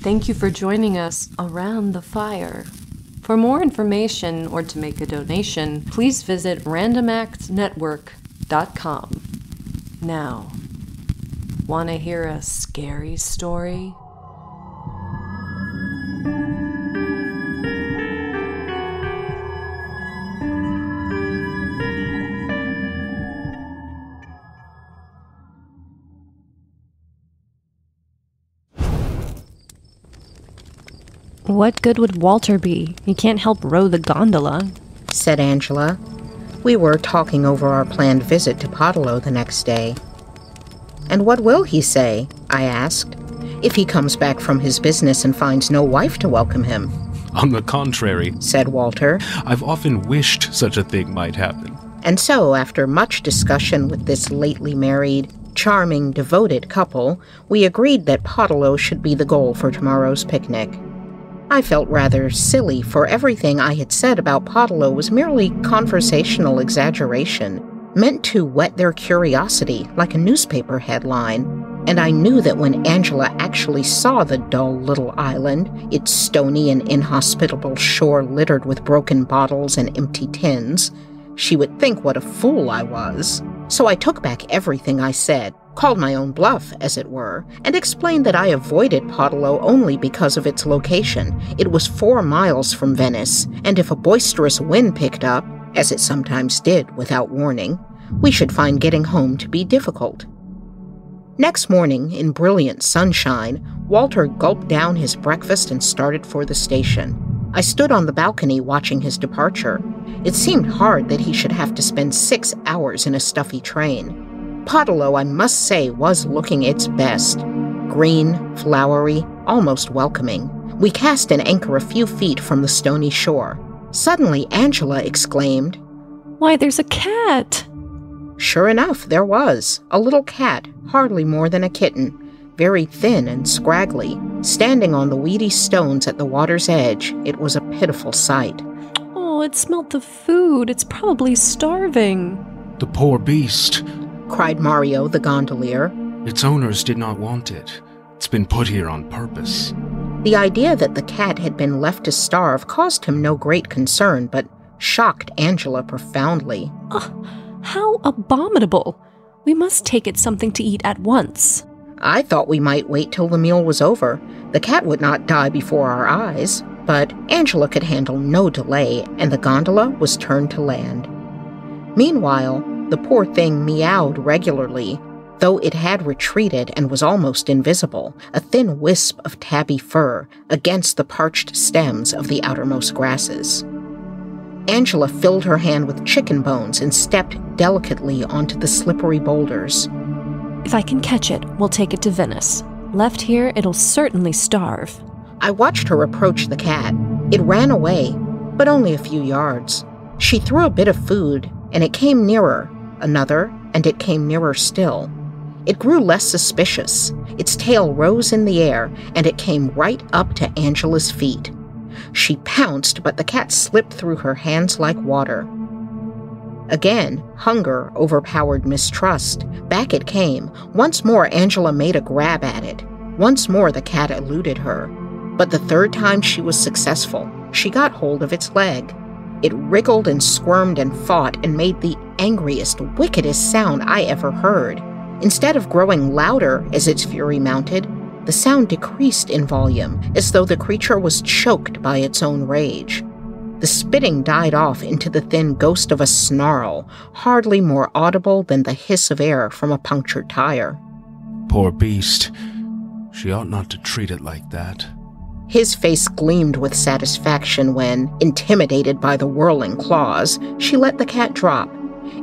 Thank you for joining us around the fire. For more information or to make a donation, please visit randomactsnetwork.com. Now, want to hear a scary story? What good would Walter be? He can't help row the gondola, said Angela. We were talking over our planned visit to Podolo the next day. And what will he say? I asked. If he comes back from his business and finds no wife to welcome him. On the contrary, said Walter. I've often wished such a thing might happen. And so, after much discussion with this lately married, charming, devoted couple, we agreed that Podolo should be the goal for tomorrow's picnic. I felt rather silly, for everything I had said about Podolo was merely conversational exaggeration, meant to whet their curiosity like a newspaper headline. And I knew that when Angela actually saw the dull little island, its stony and inhospitable shore littered with broken bottles and empty tins, she would think what a fool I was. So I took back everything I said, called my own bluff, as it were, and explained that I avoided Podolo only because of its location. It was 4 miles from Venice, and if a boisterous wind picked up, as it sometimes did without warning, we should find getting home to be difficult. Next morning, in brilliant sunshine, Walter gulped down his breakfast and started for the station. I stood on the balcony watching his departure. It seemed hard that he should have to spend 6 hours in a stuffy train. Podolo, I must say, was looking its best. Green, flowery, almost welcoming. We cast an anchor a few feet from the stony shore. Suddenly, Angela exclaimed, "Why, there's a cat!" Sure enough, there was. A little cat, hardly more than a kitten, very thin and scraggly. Standing on the weedy stones at the water's edge, it was a pitiful sight. Oh, it smelt the food. It's probably starving. The poor beast, cried Mario, the gondolier. Its owners did not want it. It's been put here on purpose. The idea that the cat had been left to starve caused him no great concern, but shocked Angela profoundly. How abominable! We must take it something to eat at once. I thought we might wait till the meal was over. The cat would not die before our eyes, but Angela could handle no delay, and the gondola was turned to land. Meanwhile, the poor thing meowed regularly, though it had retreated and was almost invisible, a thin wisp of tabby fur against the parched stems of the outermost grasses. Angela filled her hand with chicken bones and stepped delicately onto the slippery boulders. If I can catch it, we'll take it to Venice. Left here, it'll certainly starve. I watched her approach the cat. It ran away, but only a few yards. She threw a bit of food, and it came nearer. Another, and it came nearer still. It grew less suspicious. Its tail rose in the air, and it came right up to Angela's feet. She pounced, but the cat slipped through her hands like water. Again, hunger overpowered mistrust. Back it came. Once more, Angela made a grab at it. Once more, the cat eluded her. But the third time she was successful. She got hold of its leg. It wriggled and squirmed and fought and made the angriest, wickedest sound I ever heard. Instead of growing louder as its fury mounted, the sound decreased in volume, as though the creature was choked by its own rage. The spitting died off into the thin ghost of a snarl, hardly more audible than the hiss of air from a punctured tire. Poor beast. She ought not to treat it like that. His face gleamed with satisfaction when, intimidated by the whirling claws, she let the cat drop.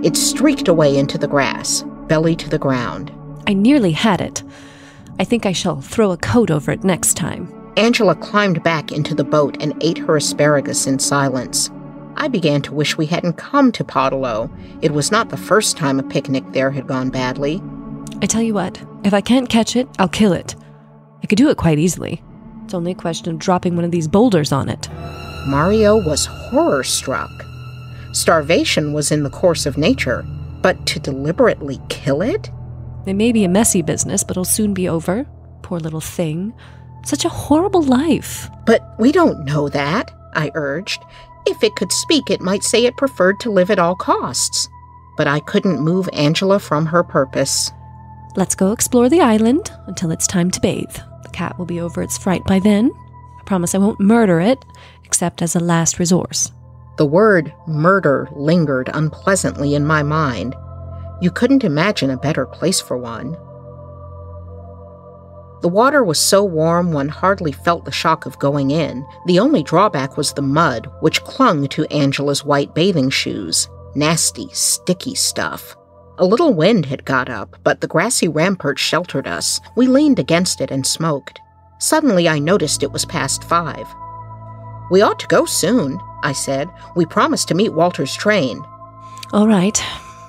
It streaked away into the grass, belly to the ground. I nearly had it. I think I shall throw a coat over it next time. Angela climbed back into the boat and ate her asparagus in silence. I began to wish we hadn't come to Podolo. It was not the first time a picnic there had gone badly. I tell you what, if I can't catch it, I'll kill it. I could do it quite easily. It's only a question of dropping one of these boulders on it. Mario was horror-struck. Starvation was in the course of nature, but to deliberately kill it? It may be a messy business, but it'll soon be over. Poor little thing. Such a horrible life. But we don't know that, I urged. If it could speak, it might say it preferred to live at all costs. But I couldn't move Angela from her purpose. Let's go explore the island until it's time to bathe. The cat will be over its fright by then. I promise I won't murder it, except as a last resource. The word murder lingered unpleasantly in my mind. You couldn't imagine a better place for one. The water was so warm one hardly felt the shock of going in. The only drawback was the mud, which clung to Angela's white bathing shoes. Nasty, sticky stuff. A little wind had got up, but the grassy rampart sheltered us. We leaned against it and smoked. Suddenly I noticed it was past 5. "We ought to go soon," I said. "We promised to meet Walter's train." All right,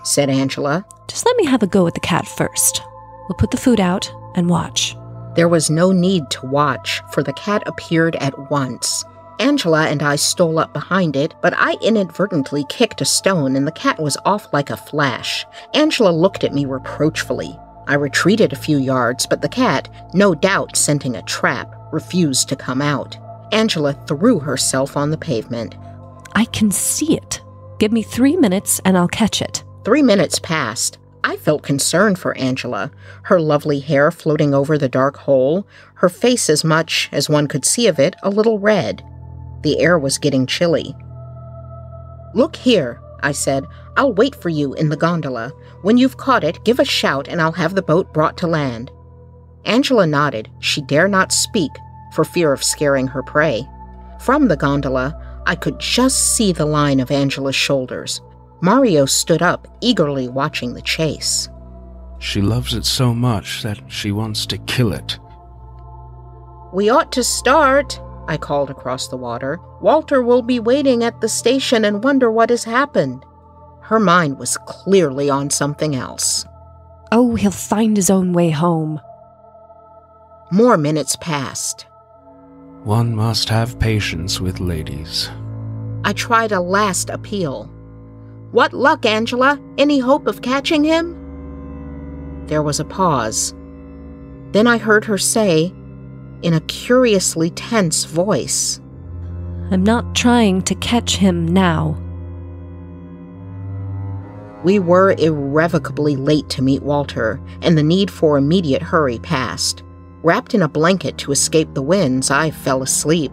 said Angela. Just let me have a go at the cat first. We'll put the food out and watch. There was no need to watch, for the cat appeared at once. Angela and I stole up behind it, but I inadvertently kicked a stone and the cat was off like a flash. Angela looked at me reproachfully. I retreated a few yards, but the cat, no doubt scenting a trap, refused to come out. Angela threw herself on the pavement. I can see it. Give me 3 minutes and I'll catch it. 3 minutes passed. I felt concerned for Angela, her lovely hair floating over the dark hole, her face as much as one could see of it, a little red. The air was getting chilly. "Look here," I said. "I'll wait for you in the gondola. When you've caught it, give a shout and I'll have the boat brought to land." Angela nodded. She dare not speak for fear of scaring her prey. From the gondola, I could just see the line of Angela's shoulders. Mario stood up, eagerly watching the chase. She loves it so much that she wants to kill it. "We ought to start," I called across the water. "Walter will be waiting at the station and wonder what has happened." Her mind was clearly on something else. Oh, he'll find his own way home. More minutes passed. One must have patience with ladies. I tried a last appeal. "What luck, Angela? Any hope of catching him?" There was a pause. Then I heard her say, in a curiously tense voice, I'm not trying to catch him now. We were irrevocably late to meet Walter, and the need for immediate hurry passed. Wrapped in a blanket to escape the winds, I fell asleep.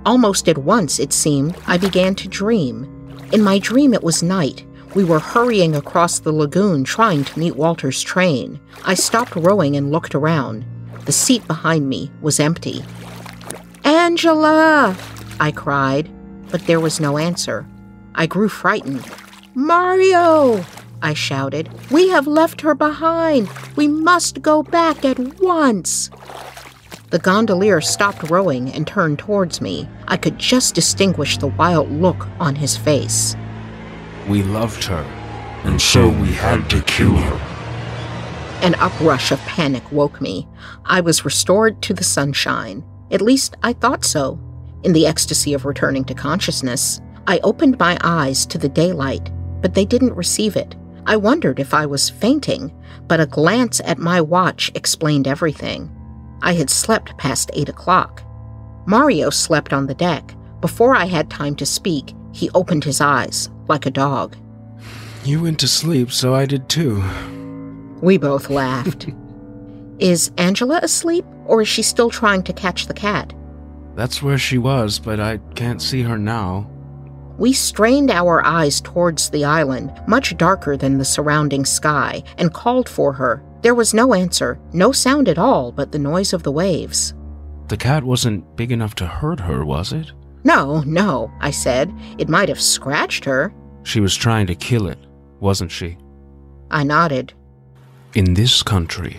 Almost at once, it seemed, I began to dream. In my dream, it was night. We were hurrying across the lagoon trying to meet Walter's train. I stopped rowing and looked around. The seat behind me was empty. "Angela!" I cried, but there was no answer. I grew frightened. "Mario!" I shouted. "We have left her behind. We must go back at once." The gondolier stopped rowing and turned towards me. I could just distinguish the wild look on his face. We loved her, and so we had to kill her. An uprush of panic woke me. I was restored to the sunshine. At least I thought so. In the ecstasy of returning to consciousness, I opened my eyes to the daylight, but they didn't receive it. I wondered if I was fainting, but a glance at my watch explained everything. I had slept past 8 o'clock. Mario slept on the deck. Before I had time to speak, he opened his eyes, like a dog. You went to sleep, so I did too. We both laughed. Is Angela asleep, or is she still trying to catch the cat? That's where she was, but I can't see her now. We strained our eyes towards the island, much darker than the surrounding sky, and called for her. There was no answer, no sound at all but the noise of the waves. The cat wasn't big enough to hurt her, was it? No, I said. It might have scratched her. She was trying to kill it, wasn't she? I nodded. In this country,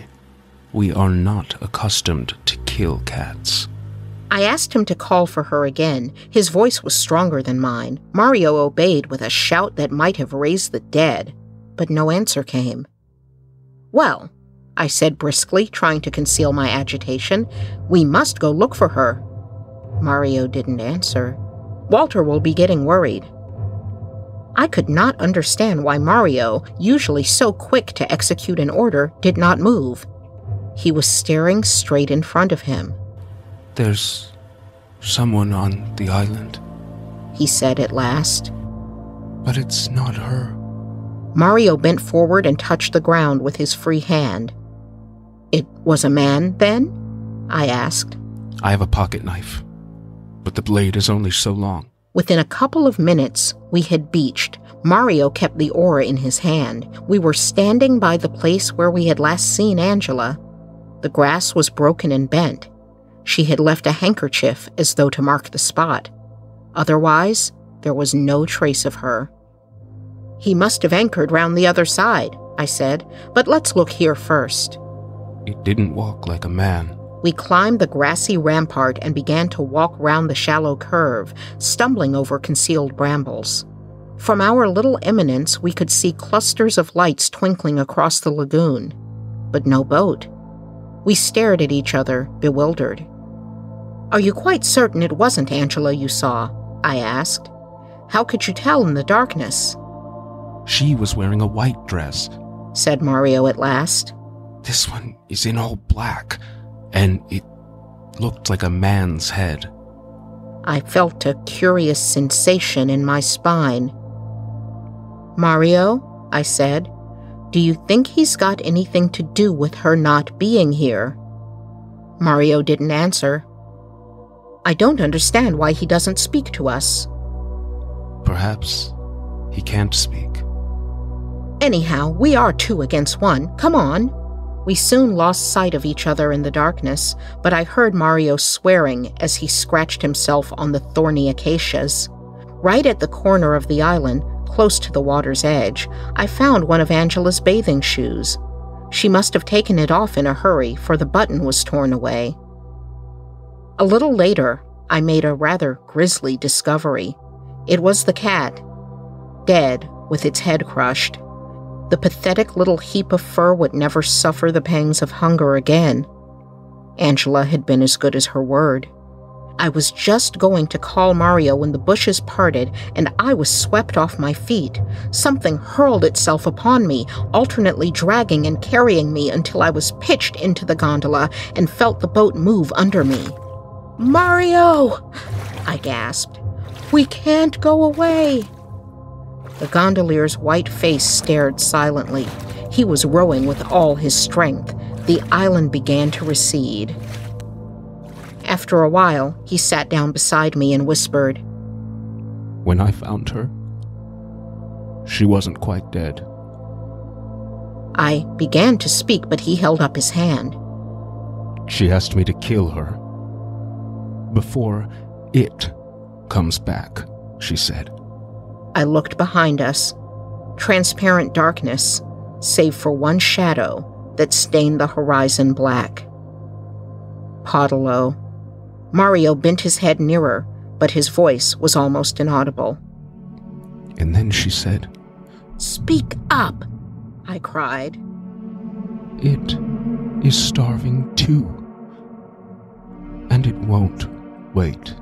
we are not accustomed to kill cats. I asked him to call for her again. His voice was stronger than mine. Mario obeyed with a shout that might have raised the dead, but no answer came. "Well," I said briskly, trying to conceal my agitation, "we must go look for her." Mario didn't answer. "Walter will be getting worried." I could not understand why Mario, usually so quick to execute an order, did not move. He was staring straight in front of him. There's someone on the island, he said at last. but it's not her. Mario bent forward and touched the ground with his free hand. It was a man, then? I asked. I have a pocket knife, but the blade is only so long. Within a couple of minutes, we had beached. Mario kept the oar in his hand. We were standing by the place where we had last seen Angela. The grass was broken and bent. She had left a handkerchief as though to mark the spot. Otherwise, there was no trace of her. He must have anchored round the other side, I said, but let's look here first. It didn't walk like a man. We climbed the grassy rampart and began to walk round the shallow curve, stumbling over concealed brambles. From our little eminence, we could see clusters of lights twinkling across the lagoon, but no boat. We stared at each other, bewildered. Are you quite certain it wasn't Angela you saw? I asked. How could you tell in the darkness? She was wearing a white dress, said Mario at last. This one is in all black, and it looked like a man's head. I felt a curious sensation in my spine. Mario, I said, do you think he's got anything to do with her not being here? Mario didn't answer. I don't understand why he doesn't speak to us. Perhaps he can't speak. Anyhow, we are 2 against 1. Come on. We soon lost sight of each other in the darkness, but I heard Mario swearing as he scratched himself on the thorny acacias. Right at the corner of the island, close to the water's edge, I found one of Angela's bathing shoes. She must have taken it off in a hurry, for the button was torn away. A little later, I made a rather grisly discovery. It was the cat, dead with its head crushed. The pathetic little heap of fur would never suffer the pangs of hunger again. Angela had been as good as her word. I was just going to call Mario when the bushes parted, and I was swept off my feet. Something hurled itself upon me, alternately dragging and carrying me until I was pitched into the gondola and felt the boat move under me. Mario! I gasped. We can't go away. The gondolier's white face stared silently. He was rowing with all his strength. The island began to recede. After a while, he sat down beside me and whispered, When I found her, she wasn't quite dead. I began to speak, but he held up his hand. She asked me to kill her. Before it comes back, she said. I looked behind us. Transparent darkness, save for one shadow that stained the horizon black. Podolo. Mario bent his head nearer, but his voice was almost inaudible. And then she said, Speak up, I cried. It is starving too. And it won't wait.